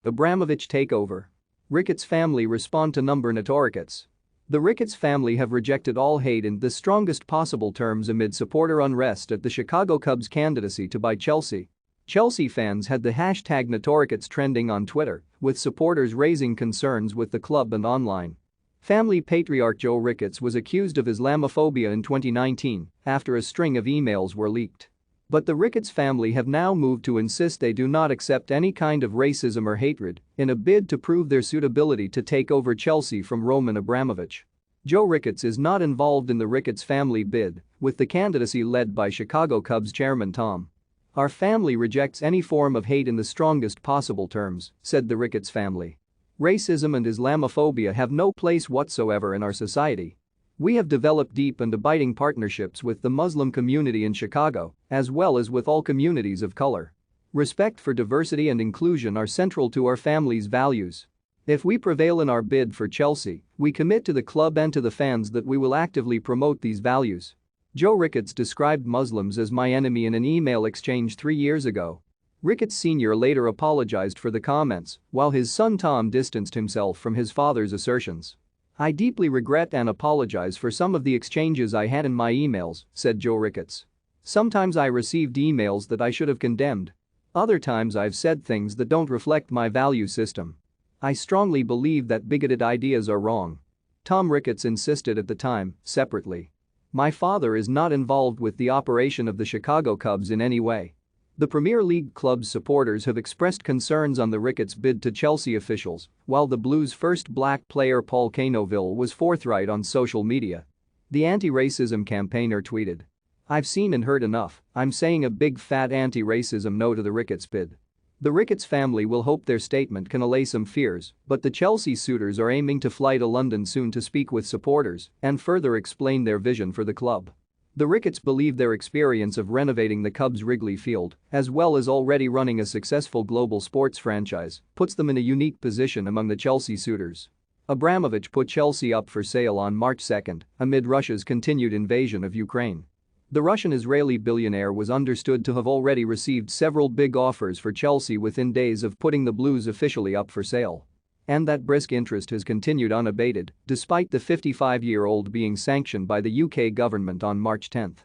Abramovich takeover. Ricketts family respond to number Ricketts. The Ricketts family have rejected all hate in the strongest possible terms amid supporter unrest at the Chicago Cubs' candidacy to buy Chelsea. Chelsea fans had the hashtag #NoToRicketts trending on Twitter, with supporters raising concerns with the club and online. Family patriarch Joe Ricketts was accused of Islamophobia in 2019 after a string of emails were leaked. But the Ricketts family have now moved to insist they do not accept any kind of racism or hatred in a bid to prove their suitability to take over Chelsea from Roman Abramovich. Joe Ricketts is not involved in the Ricketts family bid, with the candidacy led by Chicago Cubs chairman Tom. "Our family rejects any form of hate in the strongest possible terms," said the Ricketts family. "Racism and Islamophobia have no place whatsoever in our society. We have developed deep and abiding partnerships with the Muslim community in Chicago, as well as with all communities of color. Respect for diversity and inclusion are central to our family's values. If we prevail in our bid for Chelsea, we commit to the club and to the fans that we will actively promote these values." Joe Ricketts described Muslims as "my enemy" in an email exchange 3 years ago. Ricketts Sr. later apologized for the comments, while his son Tom distanced himself from his father's assertions. "I deeply regret and apologize for some of the exchanges I had in my emails," said Joe Ricketts. "Sometimes I received emails that I should have condemned. Other times I've said things that don't reflect my value system. I strongly believe that bigoted ideas are wrong." Tom Ricketts insisted at the time, separately. "My father is not involved with the operation of the Chicago Cubs in any way." The Premier League club's supporters have expressed concerns on the Ricketts bid to Chelsea officials, while the Blues' first black player Paul Canoville was forthright on social media. The anti-racism campaigner tweeted, "I've seen and heard enough. I'm saying a big fat anti-racism no to the Ricketts bid." The Ricketts family will hope their statement can allay some fears, but the Chelsea suitors are aiming to fly to London soon to speak with supporters and further explain their vision for the club. The Ricketts believe their experience of renovating the Cubs' Wrigley Field, as well as already running a successful global sports franchise, puts them in a unique position among the Chelsea suitors. Abramovich put Chelsea up for sale on March 2 amid Russia's continued invasion of Ukraine. The Russian-Israeli billionaire was understood to have already received several big offers for Chelsea within days of putting the Blues officially up for sale. And that brisk interest has continued unabated, despite the 55-year-old being sanctioned by the UK government on March 10.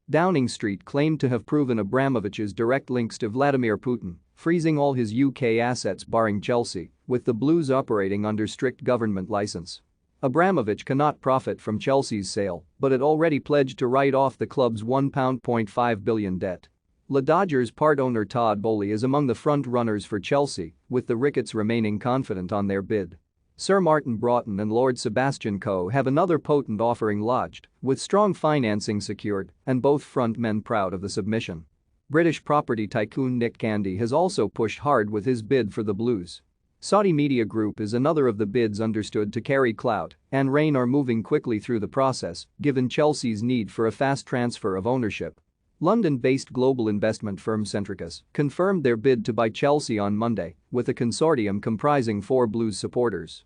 Downing Street claimed to have proven Abramovich's direct links to Vladimir Putin, freezing all his UK assets barring Chelsea, with the Blues operating under strict government license. Abramovich cannot profit from Chelsea's sale, but had already pledged to write off the club's £1.5 billion debt. The Dodgers' part owner Todd Boehly is among the front-runners for Chelsea, with the Ricketts remaining confident on their bid. Sir Martin Broughton and Lord Sebastian Coe have another potent offering lodged, with strong financing secured and both front men proud of the submission. British property tycoon Nick Candy has also pushed hard with his bid for the Blues. Saudi Media Group is another of the bids understood to carry clout, and Rain are moving quickly through the process, given Chelsea's need for a fast transfer of ownership. London-based global investment firm Centricus confirmed their bid to buy Chelsea on Monday, with a consortium comprising 4 Blues supporters.